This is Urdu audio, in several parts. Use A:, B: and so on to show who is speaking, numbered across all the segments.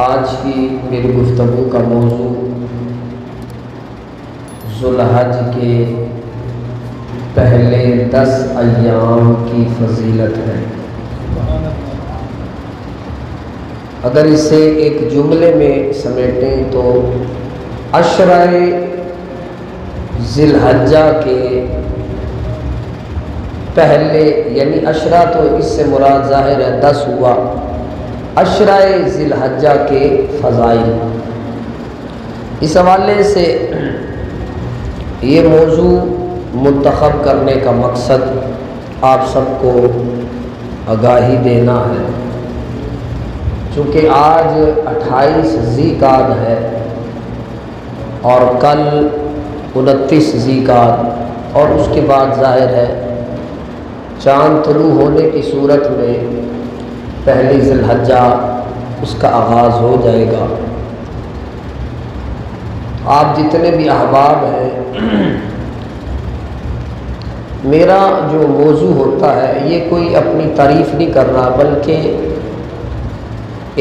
A: آج کی میری گفتگو کا موضوع ذوالحج کے پہلے 10 ایام کی فضیلت ہے۔ اگر اسے ایک جملے میں سمیٹیں تو عشرہ ذی الحجہ کے پہلے، یعنی عشرہ تو اس سے مراد ظاہر ہے 10 ہوا، عشرہ ذی الحجہ کے فضائل۔ اس حوالے سے یہ موضوع منتخب کرنے کا مقصد آپ سب کو آگاہی دینا ہے، چونکہ آج 28 ذی القعدہ ہے اور کل 29 ذی القعدہ، اور اس کے بعد ظاہر ہے چاند طلوع ہونے کی صورت میں پہلی ذی الحجہ اس کا آغاز ہو جائے گا۔ آپ جتنے بھی احباب ہیں، میرا جو موضوع ہوتا ہے یہ کوئی اپنی تعریف نہیں کر رہا، بلکہ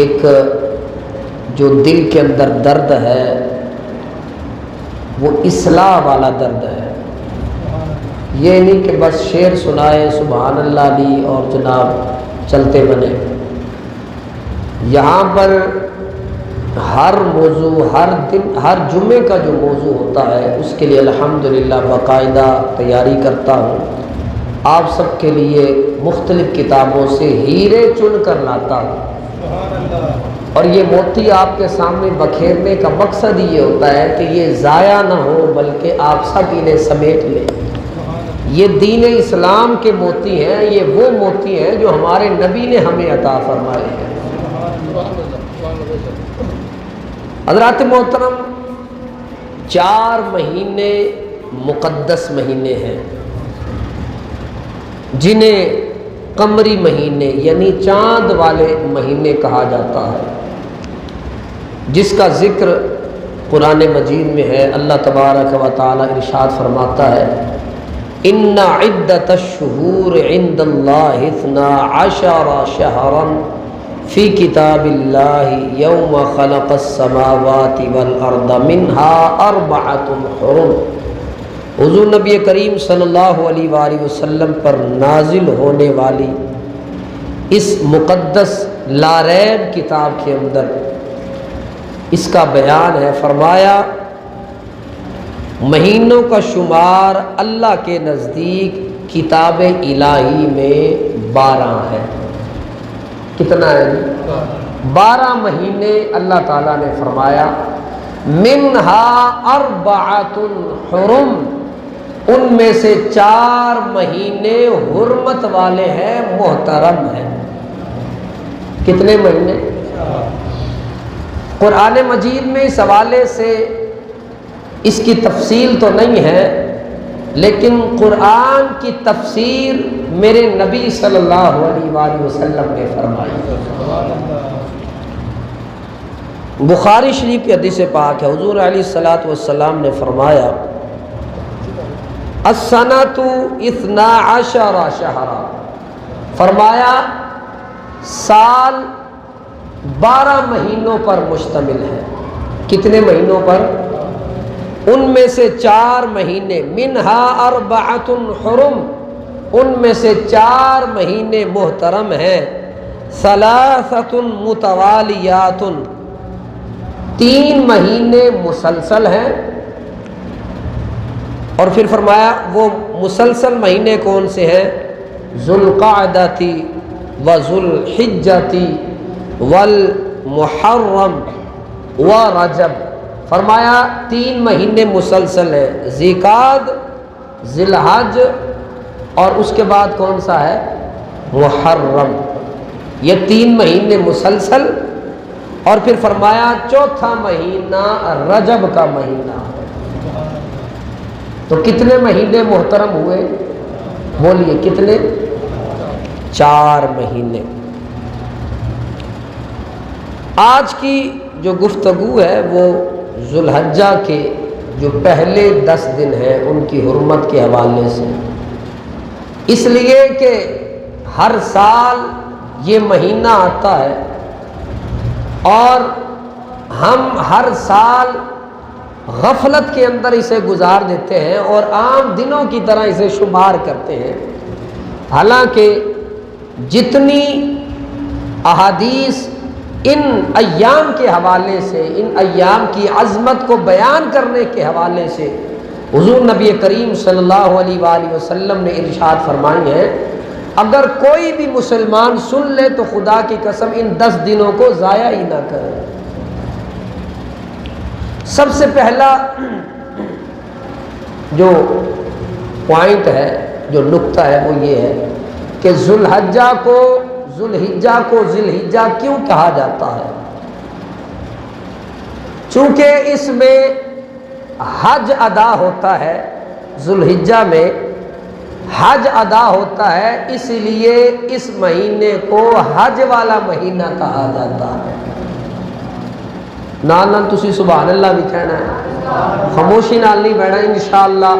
A: ایک جو دل کے اندر درد ہے وہ اصلاح والا درد ہے۔ یہ نہیں کہ بس شعر سنائے سبحان اللہ لی اور جناب چلتے بنے۔ یہاں پر ہر موضوع، ہر دن، ہر جمعے کا جو موضوع ہوتا ہے اس کے لیے الحمدللہ باقاعدہ تیاری کرتا ہوں۔ آپ سب کے لیے مختلف کتابوں سے ہیرے چن کر لاتا ہوں، اور یہ موتی آپ کے سامنے بکھیرنے کا مقصد یہ ہوتا ہے کہ یہ ضائع نہ ہو، بلکہ آپ سب انہیں سمیٹ لیں۔ یہ دین اسلام کے موتی ہیں، یہ وہ موتی ہیں جو ہمارے نبی نے ہمیں عطا فرمائے ہیں۔ حضرات محترم، 4 مہینے مقدس مہینے ہیں جنہیں قمری مہینے یعنی چاند والے مہینے کہا جاتا ہے، جس کا ذکر قرآن مجید میں ہے۔ اللہ تبارک و تعالی ارشاد فرماتا ہے، ان عدۃ الشہور عند اللہ 12 شہرا فی کتاب اللہ یوم خلق السماوات والارض منها 4 حرم۔ حضور نبی کریم صلی اللہ علیہ وآلہ وسلم پر نازل ہونے والی اس مقدس لا ریب کتاب کے اندر اس کا بیان ہے۔ فرمایا مہینوں کا شمار اللہ کے نزدیک کتاب الہی میں 12 ہے۔ کتنا ہے؟ 12 مہینے اللہ تعالیٰ نے فرمایا منہا 4 حرم، ان میں سے 4 مہینے حرمت والے ہیں، محترم ہیں۔ کتنے مہینے؟ قرآن مجید میں اس حوالے سے اس کی تفصیل تو نہیں ہے، لیکن قرآن کی تفسیر میرے نبی صلی اللہ علیہ وآلہ وسلم نے فرمائی۔ بخاری شریف کی حدیث پاک ہے، حضور علیہ الصلوۃ والسلام نے فرمایا السنۃ 12 شہرا، فرمایا سال 12 مہینوں پر مشتمل ہے۔ کتنے مہینوں پر؟ ان میں سے 4 مہینے، منہا 4 حرم، ان میں سے 4 مہینے محترم ہیں، 3 متوالیات، 3 مہینے مسلسل ہیں۔ اور پھر فرمایا وہ مسلسل مہینے کون سے ہیں؟ ذوالقعدۃ وذوالحجۃ والمحرم ورجب۔ فرمایا 3 مہینے مسلسل ہیں، ذی القعدہ، ذی الحج، اور اس کے بعد کون سا ہے؟ محرم۔ یہ 3 مہینے مسلسل، اور پھر فرمایا 4تھا مہینہ رجب کا مہینہ۔ تو کتنے مہینے محترم ہوئے؟ بولیے کتنے؟ 4 مہینے۔ آج کی جو گفتگو ہے وہ ذوالحجہ کے جو پہلے 10 دن ہیں ان کی حرمت کے حوالے سے، اس لیے کہ ہر سال یہ مہینہ آتا ہے اور ہم ہر سال غفلت کے اندر اسے گزار دیتے ہیں اور عام دنوں کی طرح اسے شمار کرتے ہیں، حالانکہ جتنی احادیث ان ایام کے حوالے سے، ان ایام کی عظمت کو بیان کرنے کے حوالے سے حضور نبی کریم صلی اللہ علیہ وآلہ وسلم نے ارشاد فرمائی ہے، اگر کوئی بھی مسلمان سن لے تو خدا کی قسم ان 10 دنوں کو ضائع ہی نہ کرے۔ سب سے پہلا جو پوائنٹ ہے، جو نقطہ ہے، وہ یہ ہے کہ ذو الحجہ کو ذو الحجہ کیوں کہا جاتا ہے؟ چونکہ اس میں حج ادا ہوتا ہے، ذو الحجہ میں حج ادا ہوتا ہے، اس لیے اس مہینے کو حج والا مہینہ کہا جاتا ہے۔ نال تسی سبحان اللہ بھی کہنا ہے، خاموشی نال نہیں بہنا، انشاءاللہ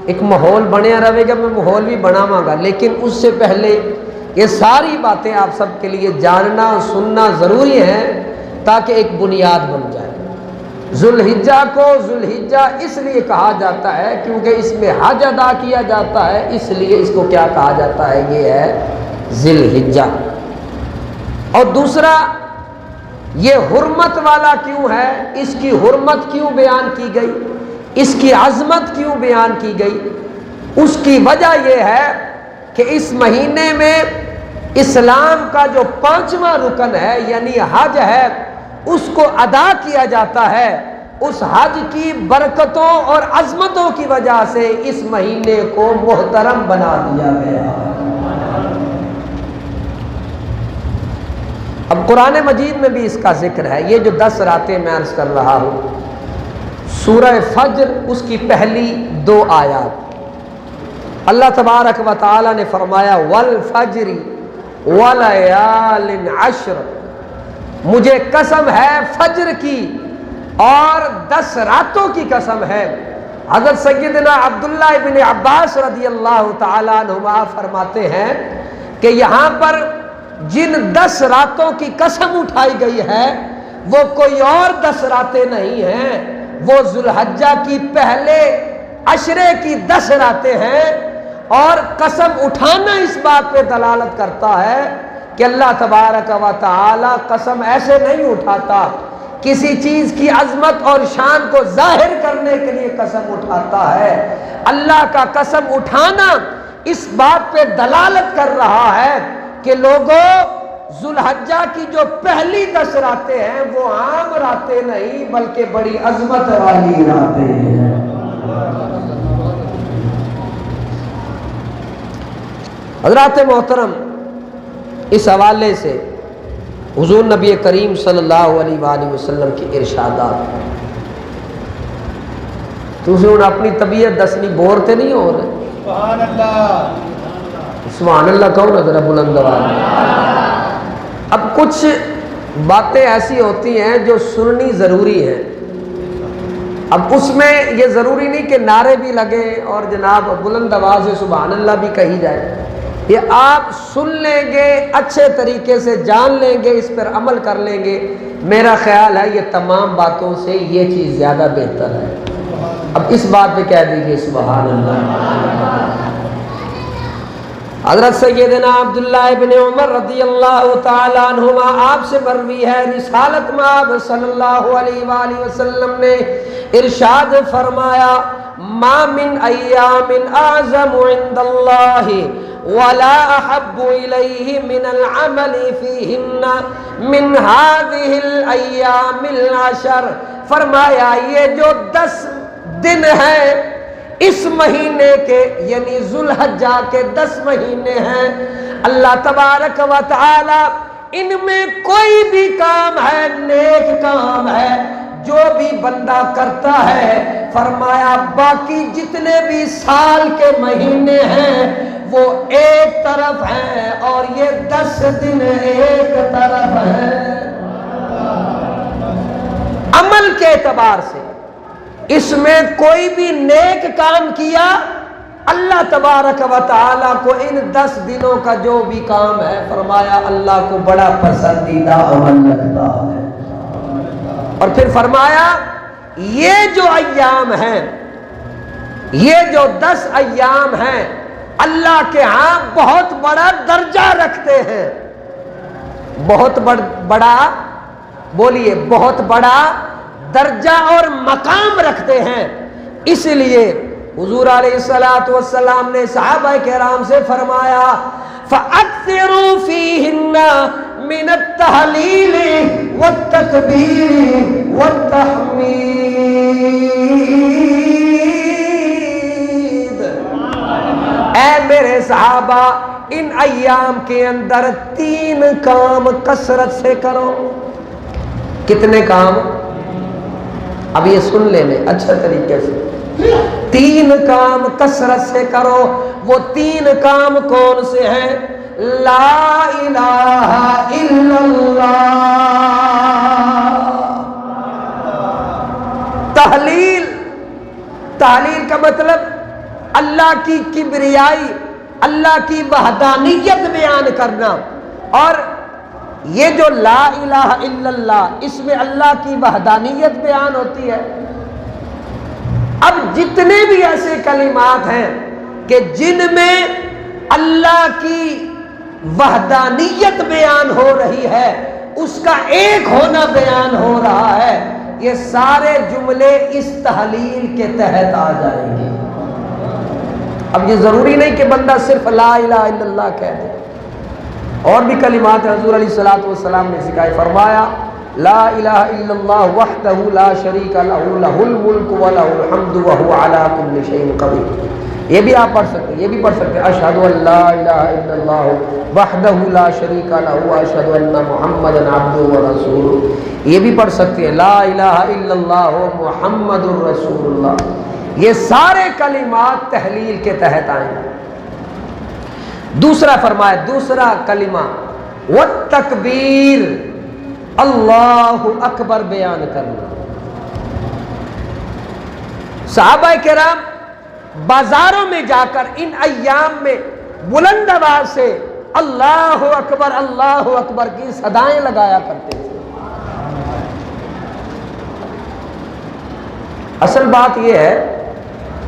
A: ایک ماحول بنیا رہے گا، میں ماحول بھی بناواں گا، لیکن اس سے پہلے یہ ساری باتیں آپ سب کے لیے جاننا سننا ضروری ہے تاکہ ایک بنیاد بن جائے۔ ذو الحجہ کو ذو الحجہ اس لیے کہا جاتا ہے کیونکہ اس میں حج ادا کیا جاتا ہے، اس لیے اس کو کیا کہا جاتا ہے؟ یہ ہے ذی الحجہ۔ اور دوسرا، یہ حرمت والا کیوں ہے؟ اس کی حرمت کیوں بیان کی گئی؟ اس کی عظمت کیوں بیان کی گئی؟ اس کی وجہ یہ ہے کہ اس مہینے میں اسلام کا جو 5واں رکن ہے یعنی حج ہے، اس کو ادا کیا جاتا ہے۔ اس حج کی برکتوں اور عظمتوں کی وجہ سے اس مہینے کو محترم بنا دیا گیا ہے۔ اب قرآن مجید میں بھی اس کا ذکر ہے، یہ جو 10 راتیں میں عرض کر رہا ہوں، سورہ فجر اس کی پہلی 2 آیات، اللہ تبارک و تعالی نے فرمایا والفجر ولیال عشر، مجھے قسم ہے فجر کی اور 10 راتوں کی قسم ہے۔ حضرت سیدنا عبداللہ ابن عباس رضی اللہ تعالیٰ عنہما فرماتے ہیں کہ یہاں پر جن 10 راتوں کی قسم اٹھائی گئی ہے وہ کوئی اور 10 راتیں نہیں ہیں، وہ ذو الحجہ کی پہلے عشرے کی 10 راتیں ہیں۔ اور قسم اٹھانا اس بات پہ دلالت کرتا ہے کہ اللہ تبارک و تعالی قسم ایسے نہیں اٹھاتا، کسی چیز کی عظمت اور شان کو ظاہر کرنے کے لیے قسم اٹھاتا ہے۔ اللہ کا قسم اٹھانا اس بات پہ دلالت کر رہا ہے کہ لوگوں، ذو الحجہ کی جو پہلی 10 راتیں ہیں وہ عام راتیں نہیں بلکہ بڑی عظمت والی راتیں ہیں۔ حضرات محترم، اس حوالے سے حضور نبی کریم صلی اللہ علیہ وآلہ وسلم کی ارشادات، تُسے ان اپنی طبیعت دسنی بور تے نہیں ہو رہے؟ سبحان اللہ، سبحان اللہ کہو نا ذرا بلند آواز میں۔ اب کچھ باتیں ایسی ہوتی ہیں جو سننی ضروری ہے، اب اس میں یہ ضروری نہیں کہ نعرے بھی لگے اور جناب بلند آواز سے سبحان اللہ بھی کہی جائے، یہ آپ سن لیں گے، اچھے طریقے سے جان لیں گے، اس پر عمل کر لیں گے، میرا خیال ہے یہ تمام باتوں سے یہ چیز زیادہ بہتر ہے۔ اب اس بات پہ کہہ دیجیے سبحان اللہ۔ حضرت سیدنا عبداللہ ابن عمر رضی اللہ تعالیٰ عنہما آپ سے مروی ہے، رسالت مآب صلی اللہ علیہ وآلہ وسلم نے ارشاد فرمایا ما من ایام اعظم عند اللہ ولا احب الیہ من العمل فیہن من هذه الایام العشر، فرمایا یہ جو 10 دن ہیں اس مہینے کے یعنی ذو الحجہ کے 10 مہینے ہیں، اللہ تبارک و تعالی ان میں کوئی بھی کام ہے، نیک کام ہے جو بھی بندہ کرتا ہے، فرمایا باقی جتنے بھی سال کے مہینے ہیں وہ ایک طرف ہیں اور یہ 10 دن ایک طرف ہیں۔ عمل کے اعتبار سے اس میں کوئی بھی نیک کام کیا، اللہ تبارک و تعالیٰ کو ان 10 دنوں کا جو بھی کام ہے فرمایا اللہ کو بڑا پسندیدہ عمل لگتا ہے۔ اور پھر فرمایا یہ جو ایام ہیں، یہ جو 10 ایام ہیں، اللہ کے ہاں بہت بڑا درجہ رکھتے ہیں، بہت بڑا، بولیے، بہت بڑا درجہ اور مقام رکھتے ہیں۔ اس لیے حضور علیہ الصلوۃ والسلام نے صحابہ کرام سے فرمایا فَأَكْثِرُوا فِيهِنَّ مِنَ التَّهْلِيلِ وَالتَّكْبِيرِ وَالتَّحْمِيدِ۔ اے میرے صحابہ، ان ایام کے اندر 3 کام کثرت سے کرو۔ کتنے کام؟ اب یہ سن لینے اچھا طریقے سے، 3 کام کثرت سے کرو۔ وہ 3 کام کون سے ہیں؟ لا الہ الا اللہ، تحلیل۔ تحلیل کا مطلب اللہ کی کبریائی، اللہ کی وحدانیت بیان کرنا۔ اور یہ جو لا الہ الا اللہ، اس میں اللہ کی وحدانیت بیان ہوتی ہے۔ اب جتنے بھی ایسے کلمات ہیں کہ جن میں اللہ کی وحدانیت بیان ہو رہی ہے، اس کا ایک ہونا بیان ہو رہا ہے، یہ سارے جملے اس تحلیل کے تحت آ جائیں گے۔ اب یہ ضروری نہیں کہ بندہ صرف لا الہ الا اللہ کہہ دے، اور بھی کلمات حضور علیہ الصلوۃ والسلام نے سکھائے۔ فرمایا لا الہ الا اللہ وحدہ لا شریک لہ لہ الملک ولہ الحمد وہو علی کل شیء قدیر۔ یہ بھی آپ پڑھ سکتے ہیں، یہ بھی پڑھ سکتے ہیں اشہد ان لا الہ الا اللہ وحدہ لا شریک لہ واشہد ان محمدا عبدہ ورسولہ۔ یہ بھی پڑھ سکتے ہیں لا الہ الا اللہ محمد رسول اللہ۔ یہ سارے کلمات تحلیل کے تحت آئیں گے۔ دوسرا فرمایا، دوسرا کلمہ والتکبیر، اللہ اکبر بیان کرنا۔ صحابہ کرام بازاروں میں جا کر ان ایام میں بلند آواز سے اللہ اکبر کی صدائیں لگایا کرتے تھے۔ اصل بات یہ ہے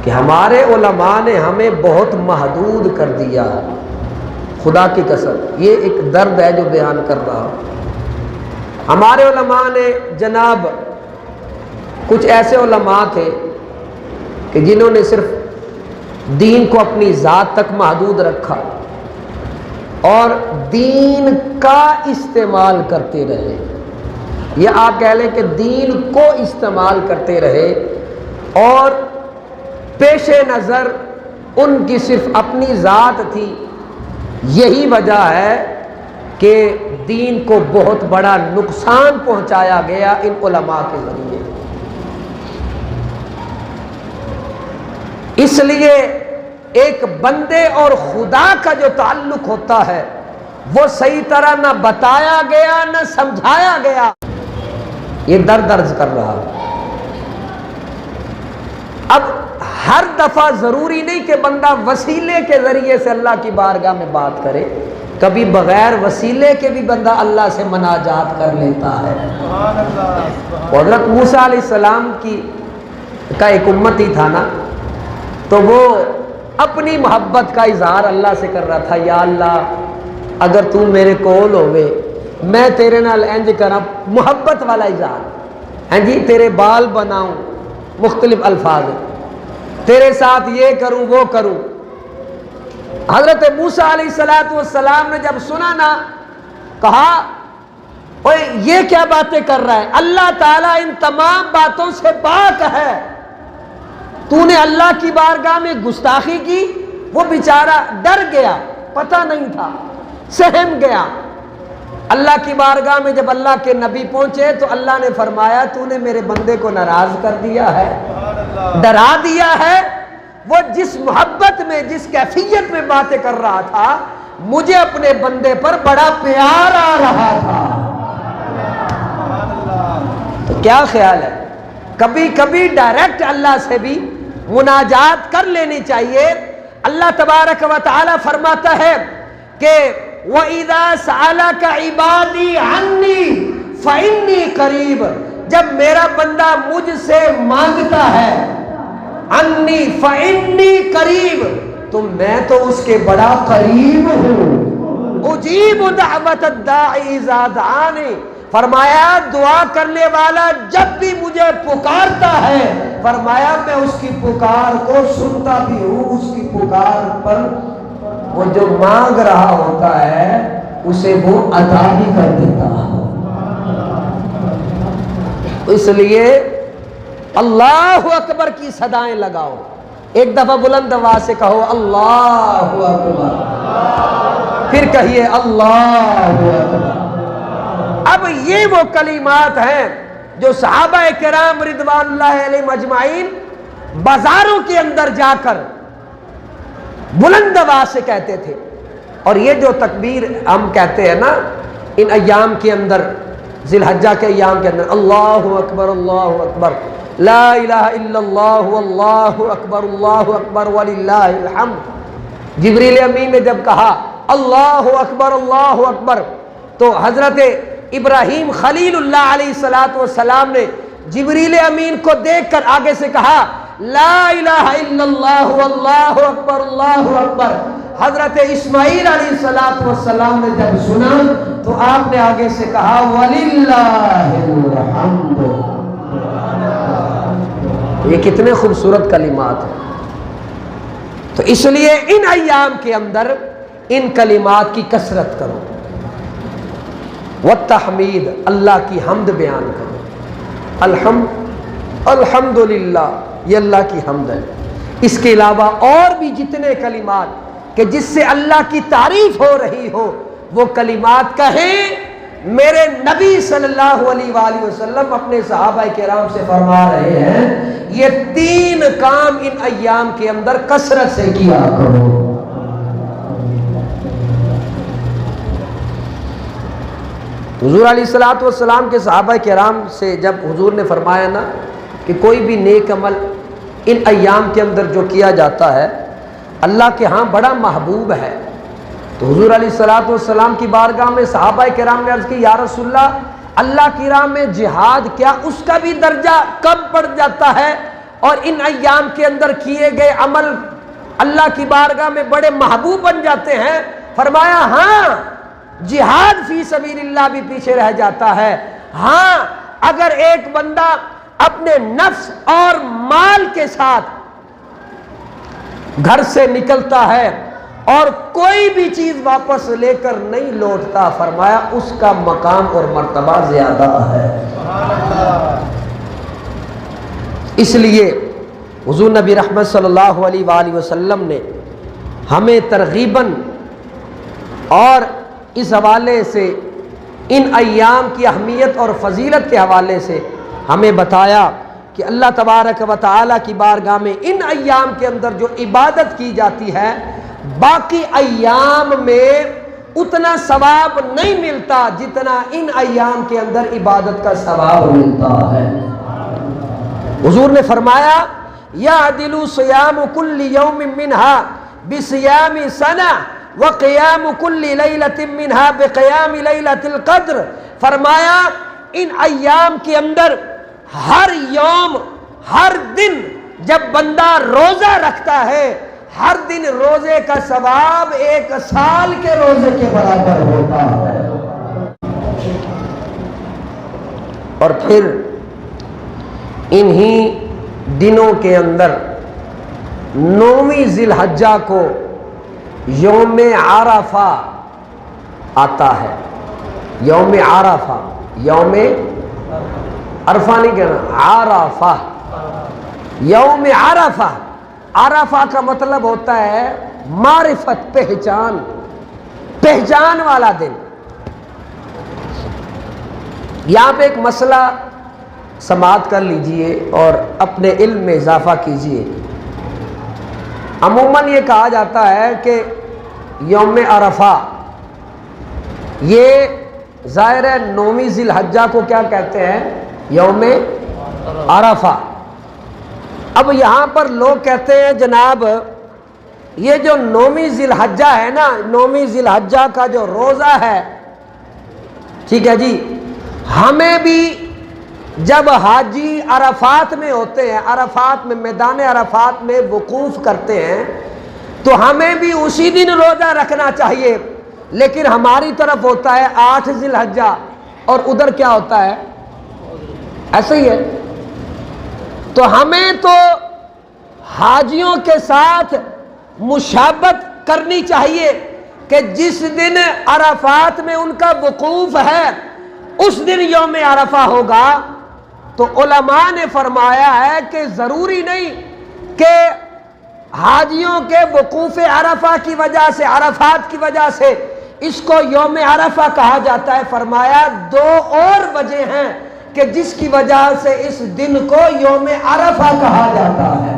A: کہ ہمارے علماء نے ہمیں بہت محدود کر دیا ہے، خدا کی قسم، یہ ایک درد ہے جو بیان کر رہا ہوں۔ ہمارے علماء نے جناب، کچھ ایسے علماء تھے کہ جنہوں نے صرف دین کو اپنی ذات تک محدود رکھا اور دین کا استعمال کرتے رہے، یا آپ کہہ لیں کہ دین کو استعمال کرتے رہے، اور پیش نظر ان کی صرف اپنی ذات تھی۔ یہی وجہ ہے کہ دین کو بہت بڑا نقصان پہنچایا گیا ان علماء کے ذریعے۔ اس لیے ایک بندے اور خدا کا جو تعلق ہوتا ہے وہ صحیح طرح نہ بتایا گیا نہ سمجھایا گیا، یہ درد کر رہا۔ اب ہر دفعہ ضروری نہیں کہ بندہ وسیلے کے ذریعے سے اللہ کی بارگاہ میں بات کرے، کبھی بغیر وسیلے کے بھی بندہ اللہ سے مناجات کر لیتا ہے۔ حضرت موسیٰ علیہ السلام کا ایک امتی تھا نا، تو وہ اپنی محبت کا اظہار اللہ سے کر رہا تھا، یا اللہ اگر تو میرے کول ہوئے میں تیرے نال انج کرا، محبت والا اظہار، ہاں جی، تیرے بال بناؤں، مختلف الفاظ، تیرے ساتھ یہ کروں وہ کروں۔ حضرت موسیٰ علیہ السلام نے جب سنا نا، کہا اوے یہ کیا باتیں کر رہا ہے، اللہ تعالیٰ ان تمام باتوں سے پاک ہے، تو نے اللہ کی بارگاہ میں گستاخی کی۔ وہ بیچارہ ڈر گیا، پتہ نہیں تھا، سہم گیا۔ اللہ کی بارگاہ میں جب اللہ کے نبی پہنچے تو اللہ نے فرمایا تو نے میرے بندے کو ناراض کر دیا ہے، ڈرا دیا ہے۔ وہ جس محبت میں، جس کیفیت میں باتیں کر رہا تھا، مجھے اپنے بندے پر بڑا پیار آ رہا تھا۔ تو کیا خیال ہے، کبھی کبھی ڈائریکٹ اللہ سے بھی مناجات کر لینی چاہیے۔ اللہ تبارک و تعالی فرماتا ہے کہ وَإِذَا سَأَلَكَ عِبَادِي عَنِّي فَإِنِّي قَرِيبٌ، جب میرا بندہ مجھ سے مانگتا ہے انی فانی قریب، تو میں تو اس کے بڑا قریب ہوں، اجیب دعوت الداعی اذا دعانی، فرمایا دعا کرنے والا جب بھی مجھے پکارتا ہے، فرمایا میں اس کی پکار کو سنتا بھی ہوں، اس کی پکار پر وہ جو مانگ رہا ہوتا ہے اسے وہ عطا بھی کر دیتا ہے۔ اس لیے اللہ اکبر کی صدائیں لگاؤ، ایک دفعہ بلند آواز سے کہو اللہ اکبر، پھر کہیے اللہ اکبر۔ اب یہ وہ کلمات ہیں جو صحابہ کرام رضوان اللہ علیہم اجمعین بازاروں کے اندر جا کر بلند آواز سے کہتے تھے۔ اور یہ جو تکبیر ہم کہتے ہیں نا ان ایام کے اندر، ذی الحجہ کے ایام کے اندر، اللہ اکبر لا الہ الا اللہ واللہ اکبر وللہ الحمد، جبریل امین نے جب کہا اللہ اکبر تو حضرت ابراہیم خلیل اللہ علیہ السلام نے جبریل امین کو دیکھ کر آگے سے کہا لا الہ الا اللہ واللہ اکبر۔ حضرت اسماعیل علیہ السلام نے جب سنا تو آپ نے آگے سے کہا وَلِلَّهِ الْحَمْدُ۔ یہ کتنے خوبصورت کلمات ہیں۔ تو اس لیے ان ایام کے اندر ان کلمات کی کثرت کرو، والتحمید، اللہ کی حمد بیان کرو، الحمدللہ، یہ اللہ کی حمد ہے۔ اس کے علاوہ اور بھی جتنے کلمات کہ جس سے اللہ کی تعریف ہو رہی ہو وہ کلمات کہیں۔ میرے نبی صلی اللہ علیہ وآلہ وسلم اپنے صحابہ کرام سے فرما رہے ہیں یہ 3 کام ان ایام کے اندر کثرت سے کیا کرو۔ حضور علیہ السلام کے صحابہ کرام سے جب حضور نے فرمایا نا کہ کوئی بھی نیک عمل ان ایام کے اندر جو کیا جاتا ہے اللہ کے ہاں بڑا محبوب ہے، تو حضور علیہ السلام کی بارگاہ میں صحابہ کرام نے عرض کی یا رسول اللہ کی راہ میں جہاد کیا اس کا بھی درجہ کم پڑ جاتا ہے اور ان ایام کے اندر کیے گئے عمل اللہ کی بارگاہ میں بڑے محبوب بن جاتے ہیں؟ فرمایا ہاں، جہاد فی سبیل اللہ بھی پیچھے رہ جاتا ہے، ہاں اگر ایک بندہ اپنے نفس اور مال کے ساتھ گھر سے نکلتا ہے اور کوئی بھی چیز واپس لے کر نہیں لوٹتا، فرمایا اس کا مقام اور مرتبہ زیادہ ہے۔ اس لیے حضور نبی رحمت صلی اللہ علیہ وآلہ وسلم نے ہمیں ترغیباً اور اس حوالے سے ان ایام کی اہمیت اور فضیلت کے حوالے سے ہمیں بتایا کہ اللہ تبارک و تعالیٰ کی بارگاہ میں ان ایام کے اندر جو عبادت کی جاتی ہے باقی ایام میں اتنا ثواب نہیں ملتا جتنا ان ایام کے اندر عبادت کا ثواب ملتا ہے۔ حضور نے فرمایا یعدل صیام کل یوم منہا بصیام سنہ وقیام کل لیلۃ منہا بقیام لیلۃ القدر، فرمایا ان ایام کے اندر ہر یوم، ہر دن جب بندہ روزہ رکھتا ہے ہر دن روزے کا ثواب 1 سال کے روزے کے برابر ہوتا ہے۔ اور پھر انہی دنوں کے اندر 9ویں ذی الحجہ کو یوم عرفہ آتا ہے۔ یوم عرفہ، یوم عرفہ نہیں کہنا، عرفہ، یوم عرفہ۔ عرفہ کا مطلب ہوتا ہے معرفت، پہچان، پہچان والا دن۔ یہاں پہ ایک مسئلہ سماعت کر لیجئے اور اپنے علم میں اضافہ کیجئے۔ عموماً یہ کہا جاتا ہے کہ یوم عرفہ، یہ ظاہر ہے 9ویں ذی الحجہ کو کیا کہتے ہیں؟ یوم عرفہ۔ اب یہاں پر لوگ کہتے ہیں جناب یہ جو 9ویں ذی الحجہ ہے نا، 9ویں ذی الحجہ کا جو روزہ ہے، ٹھیک ہے جی، ہمیں بھی جب حاجی عرفات میں ہوتے ہیں، عرفات میں، میدان عرفات میں وقوف کرتے ہیں، تو ہمیں بھی اسی دن روزہ رکھنا چاہیے، لیکن ہماری طرف ہوتا ہے 8 ذی الحجہ اور ادھر کیا ہوتا ہے؟ ایسے ہی ہے۔ تو ہمیں تو حاجیوں کے ساتھ مشابہت کرنی چاہیے کہ جس دن عرفات میں ان کا وقوف ہے اس دن یوم عرفہ ہوگا۔ تو علماء نے فرمایا ہے کہ ضروری نہیں کہ حاجیوں کے وقوف عرفہ کی وجہ سے، عرفات کی وجہ سے اس کو یوم عرفہ کہا جاتا ہے۔ فرمایا 2 اور وجہ ہیں کہ جس کی وجہ سے اس دن کو یوم عرفہ کہا جاتا ہے۔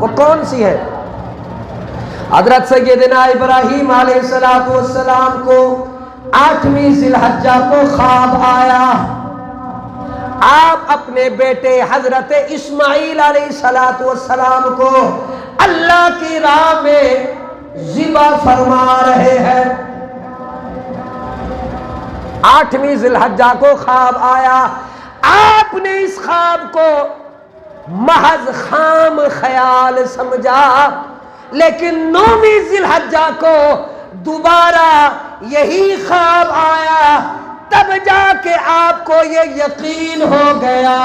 A: وہ کون سی ہے؟ حضرت سیدنا ابراہیم علیہ السلام کو 8ویں ذی الحجہ کو خواب آیا، آپ اپنے بیٹے حضرت اسماعیل علیہ السلام کو اللہ کی راہ میں ذبح فرما رہے ہیں۔ 8ویں ذی الحجہ کو خواب آیا، آپ نے اس خواب کو محض خام خیال سمجھا، لیکن 9ویں ذی الحجہ کو دوبارہ یہی خواب آیا، تب جا کے آپ کو یہ یقین ہو گیا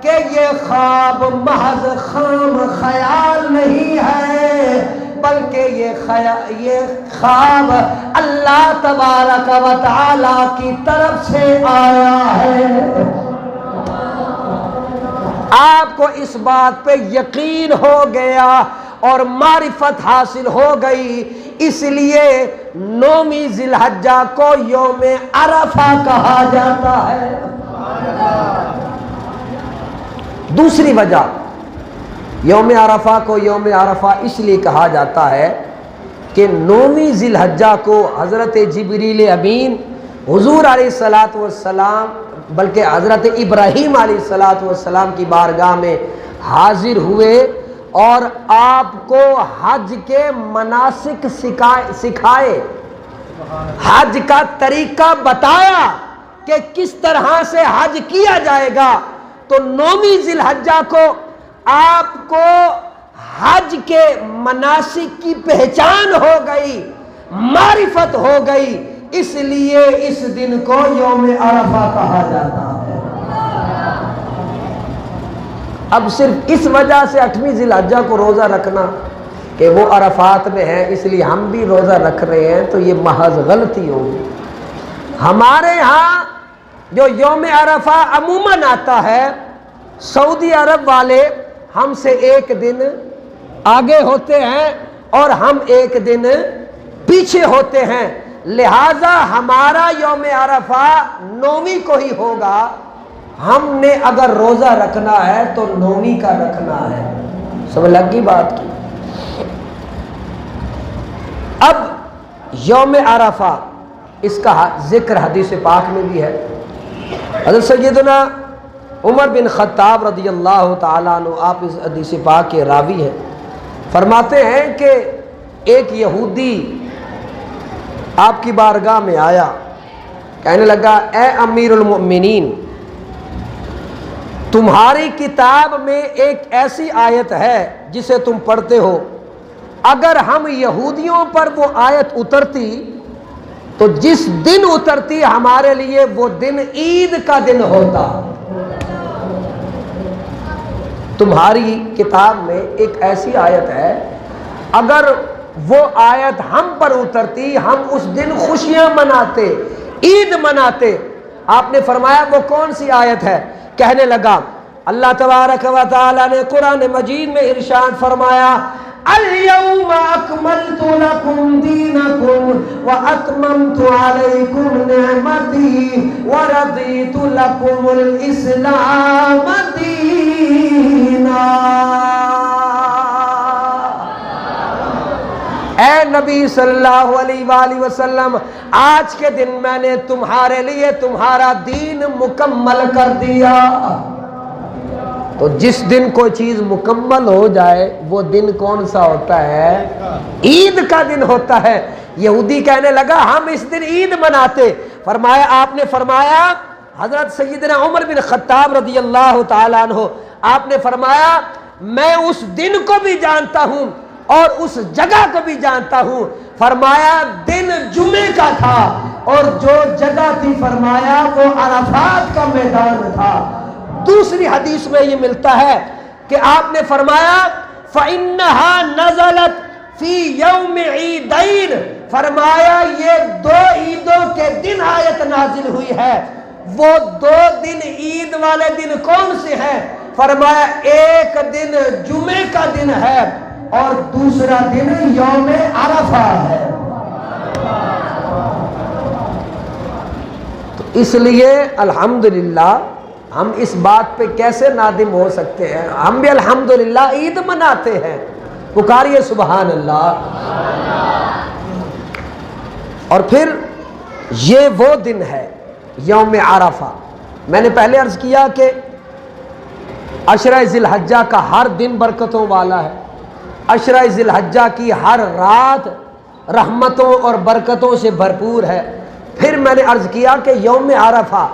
A: کہ یہ خواب محض خام خیال نہیں ہے، بلکہ یہ خواب اللہ تبارک و تعالی کی طرف سے آیا ہے۔ آپ کو اس بات پہ یقین ہو گیا اور معرفت حاصل ہو گئی، اس لیے 9ویں ذی الحجہ کو یوم عرفہ کہا جاتا ہے۔ دوسری وجہ یوم عرفہ کو یوم عرفہ اس لیے کہا جاتا ہے کہ 9ویں ذی الحجہ کو حضرت جبریل امین حضور علیہ السلام بلکہ حضرت ابراہیم علیہ السلام کی بارگاہ میں حاضر ہوئے اور آپ کو حج کے مناسک سکھائے، حج کا طریقہ بتایا کہ کس طرح سے حج کیا جائے گا۔ تو 9ویں ذی الحجہ کو آپ کو حج کے مناسک کی پہچان ہو گئی، معرفت ہو گئی، اس لیے اس دن کو یوم عرفہ کہا جاتا ہے۔ اب صرف اس وجہ سے 8ویں ذی الحجہ کو روزہ رکھنا کہ وہ عرفات میں ہے اس لیے ہم بھی روزہ رکھ رہے ہیں، تو یہ محض غلطی ہوگی۔ ہمارے ہاں جو یوم عرفہ عموماً آتا ہے، سعودی عرب والے ہم سے 1 دن آگے ہوتے ہیں اور ہم 1 دن پیچھے ہوتے ہیں، لہذا ہمارا یوم عرفہ 9ویں کو ہی ہوگا۔ ہم نے اگر روزہ رکھنا ہے تو 9ویں کا رکھنا ہے۔ سمجھ لگ گئی بات کی؟ اب یوم عرفہ اس کا ذکر حدیث پاک میں بھی ہے۔ حضرت سیدنا عمر بن خطاب رضی اللہ تعالیٰ عنہ، آپ اس حدیث پاک کے راوی ہیں، فرماتے ہیں کہ ایک یہودی آپ کی بارگاہ میں آیا، کہنے لگا اے امیر المؤمنین، تمہاری کتاب میں ایک ایسی آیت ہے جسے تم پڑھتے ہو، اگر ہم یہودیوں پر وہ آیت اترتی تو جس دن اترتی ہمارے لیے وہ دن عید کا دن ہوتا۔ تمہاری کتاب میں ایک ایسی آیت ہے، اگر وہ آیت ہم پر اترتی ہم اس دن خوشیاں مناتے، عید مناتے۔ آپ نے فرمایا وہ کون سی آیت ہے؟ کہنے لگا اللہ تبارک و تعالی نے قرآن مجید میں ارشاد فرمایا اليوم اکملت لکم دینکم واتممت علیکم نعمتی ورضیت لکم الاسلام دینا۔ اے نبی صلی اللہ علیہ وآلہ وسلم، آج کے دن میں نے تمہارے لیے تمہارا دین مکمل کر دیا۔ تو جس دن کوئی چیز مکمل ہو جائے وہ دن کون سا ہوتا ہے؟ عید کا دن ہوتا ہے۔ یہودی کہنے لگا ہم اس دن عید مناتے۔ فرمایا، آپ نے فرمایا حضرت سیدنا عمر بن خطاب رضی اللہ تعالیٰ عنہ آپ نے فرمایا میں اس دن کو بھی جانتا ہوں اور اس جگہ کو بھی جانتا ہوں. فرمایا دن جمعے کا تھا اور جو جگہ تھی فرمایا وہ عرفات کا میدان تھا. دوسری حدیث میں یہ ملتا ہے کہ آپ نے فرمایا فَإِنَّهَا نَزَلَتْ فِي يَوْمِ عِيدَيْنِ، فرمایا یہ 2 عیدوں کے دن آیت نازل ہوئی ہے. وہ 2 دن عید والے دن کون سے ہیں؟ فرمایا ایک دن جمعے کا دن ہے اور دوسرا دن یوم عرفہ ہے. تو اس لیے الحمدللہ ہم اس بات پہ کیسے نادم ہو سکتے ہیں؟ ہم بھی الحمدللہ عید مناتے ہیں. پکاریے سبحان اللہ. اور پھر یہ وہ دن ہے یوم عرفہ. میں نے پہلے عرض کیا کہ عشرہ ذی الحجہ کا ہر دن برکتوں والا ہے. عشرہ ذی الحجہ کی ہر رات رحمتوں اور برکتوں سے بھرپور ہے. پھر میں نے عرض کیا کہ یوم عرفہ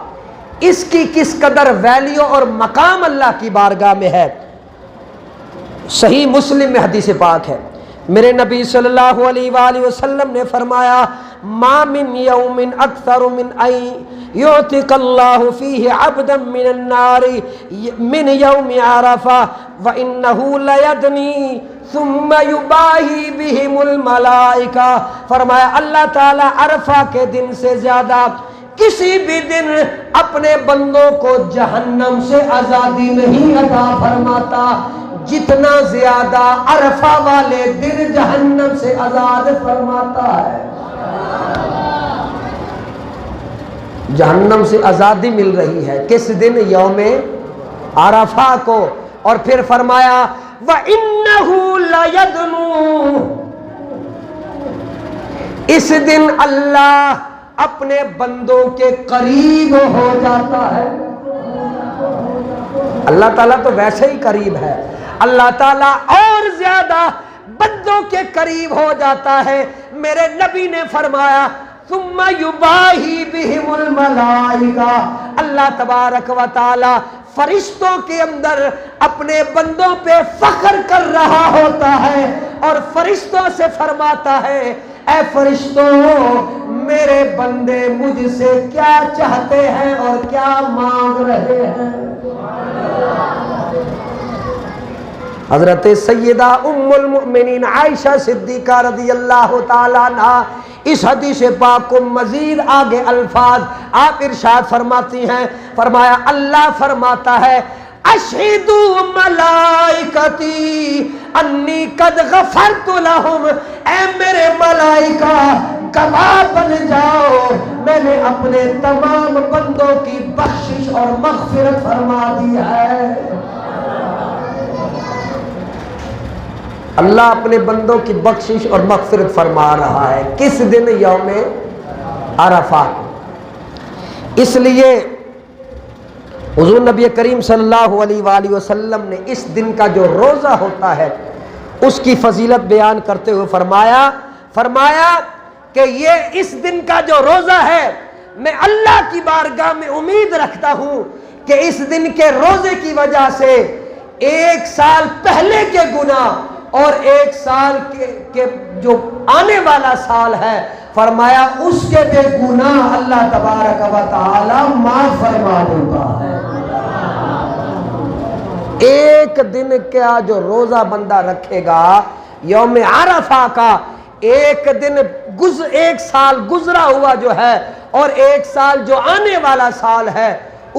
A: اس کی کس قدر ویلیو اور مقام اللہ کی بارگاہ میں ہے. صحیح مسلم میں حدیث پاک ہے، میرے نبی صلی اللہ علیہ وآلہ وسلم نے فرمایا ما من یوم اکثر من ان یعتق اللہ فیہ عبدا من النار من یوم عرفہ وانہ لیدنی ثم یباہی بہم الملائکہ. فرمایا اللہ تعالی عرفہ کے دن سے زیادہ کسی بھی دن اپنے بندوں کو جہنم سے آزادی نہیں عطا فرماتا جتنا زیادہ عرفہ والے دن جہنم سے آزاد فرماتا ہے. جہنم سے آزادی مل رہی ہے کس دن؟ یوم عرفہ کو. اور پھر فرمایا وَإِنَّهُ لَيَدْنُو، اس دن اللہ اپنے بندوں کے قریب ہو جاتا ہے. اللہ تعالیٰ تو ویسے ہی قریب ہے، اللہ تعالیٰ اور زیادہ بندوں کے قریب ہو جاتا ہے. میرے نبی نے فرمایا ثم یباہی بہم الملائکہ، اللہ تبارک و تعالی فرشتوں کے اندر اپنے بندوں پہ فخر کر رہا ہوتا ہے اور فرشتوں سے فرماتا ہے اے فرشتوں میرے بندے مجھ سے کیا چاہتے ہیں اور کیا مانگ رہے ہیں. حضرت سیدہ ام المؤمنین عائشہ صدیقہ رضی اللہ تعالیٰ عنہ اس حدیث پاک کو مزید آگے الفاظ آپ ارشاد فرماتی ہیں. فرمایا اللہ فرماتا ہے اشہدوا ملائکتی انی قد غفرت لہم، اے میرے ملائکہ گواہ بن جاؤ میں نے اپنے تمام بندوں کی بخشش اور مغفرت فرما دی ہے. اللہ اپنے بندوں کی بخشش اور مغفرت فرما رہا ہے کس دن؟ یوم عرفہ. اس لیے حضور نبی کریم صلی اللہ علیہ وآلہ وسلم نے اس دن کا جو روزہ ہوتا ہے اس کی فضیلت بیان کرتے ہوئے فرمایا کہ یہ اس دن کا جو روزہ ہے میں اللہ کی بارگاہ میں امید رکھتا ہوں کہ اس دن کے روزے کی وجہ سے 1 سال پہلے کے گناہ اور 1 سال کے جو آنے والا سال ہے فرمایا اس کے بے گناہ اللہ تبارک و تعالی معاف فرما دیتا ہے. ایک دن کا جو روزہ بندہ رکھے گا یوم عرفہ کا، ایک سال گزرا ہوا جو ہے اور 1 سال جو آنے والا سال ہے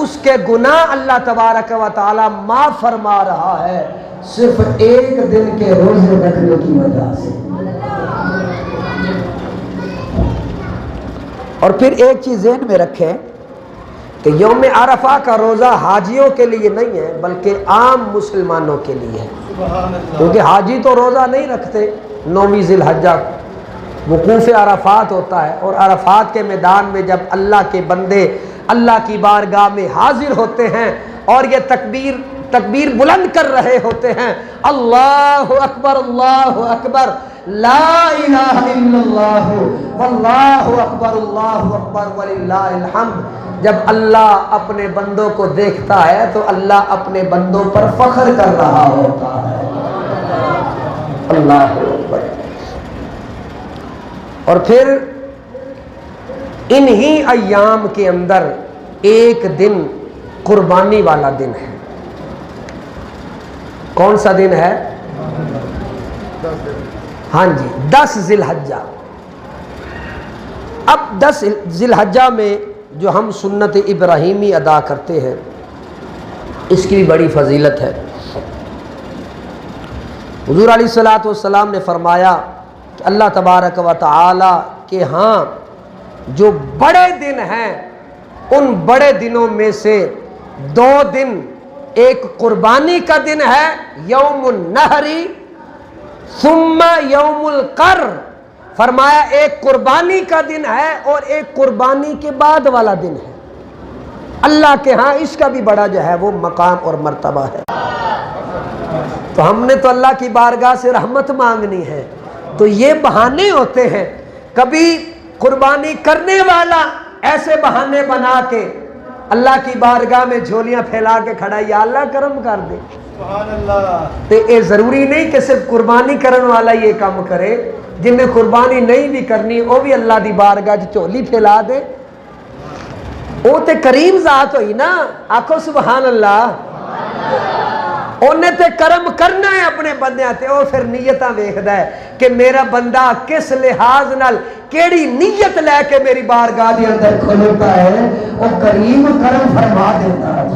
A: اس کے گناہ اللہ تبارک و تعالی معاف فرما رہا ہے صرف ایک دن کے روزے رکھنے کی وجہ سے. اور پھر ایک چیز ذہن میں رکھیں کہ یوم عرفہ کا روزہ حاجیوں کے لیے نہیں ہے بلکہ عام مسلمانوں کے لیے ہے، کیونکہ حاجی تو روزہ نہیں رکھتے. 9 ذی الحجہ وقوف عرفات ہوتا ہے اور عرفات کے میدان میں جب اللہ کے بندے اللہ کی بارگاہ میں حاضر ہوتے ہیں اور یہ تکبیر تکبیر بلند کر رہے ہوتے ہیں، اللہ اکبر لا الہ الا اللہ واللہ اکبر وللہ الحمد۔ جب اللہ اپنے بندوں کو دیکھتا ہے تو اللہ اپنے بندوں پر فخر کر رہا ہوتا ہے۔ اللہ اکبر۔ اور پھر انہی ایام کے اندر ایک دن قربانی والا دن ہے۔ کون سا دن ہے؟ ہاں جی، 10 ذی الحجہ۔ اب 10 ذی الحجہ میں جو ہم سنت ابراہیمی ادا کرتے ہیں اس کی بھی بڑی فضیلت ہے۔ حضور علیہ الصلوۃ والسلام نے فرمایا کہ اللہ تبارک و تعالی کے ہاں جو بڑے دن ہیں ان بڑے دنوں میں سے 2 دن، ایک قربانی کا دن ہے یوم النحری، ثم یوم القر، فرمایا ایک قربانی کا دن ہے اور ایک قربانی کے بعد والا دن ہے۔ اللہ کے ہاں اس کا بھی بڑا جو ہے وہ مقام اور مرتبہ ہے۔ تو ہم نے تو اللہ کی بارگاہ سے رحمت مانگنی ہے، تو یہ بہانے ہوتے ہیں۔ کبھی قربانی کرنے والا ایسے بہانے بنا کے اللہ کی بارگاہ میں جھولیاں پھیلا کے کھڑا، یا اللہ کرم کر دے۔ سبحان اللہ۔ تو یہ ضروری نہیں کہ صرف قربانی کرنے والا یہ کام کرے، جن نے قربانی نہیں بھی کرنی وہ بھی اللہ دی بارگاہ جھولی پھیلا دے۔ وہ تے کریم ذات ہوئی نا، آکھو سبحان اللہ۔ انہیں تے کرم کرنا ہے اپنے بندیاں تے، وہ پھر نیتاں ویکھدا ہے کہ میرا بندہ کس لحاظ نال کیڑی نیت لے کے میری بارگاہ دے اندر کھلوتا ہے، وہ کریم کرم فرما دیتا ہے۔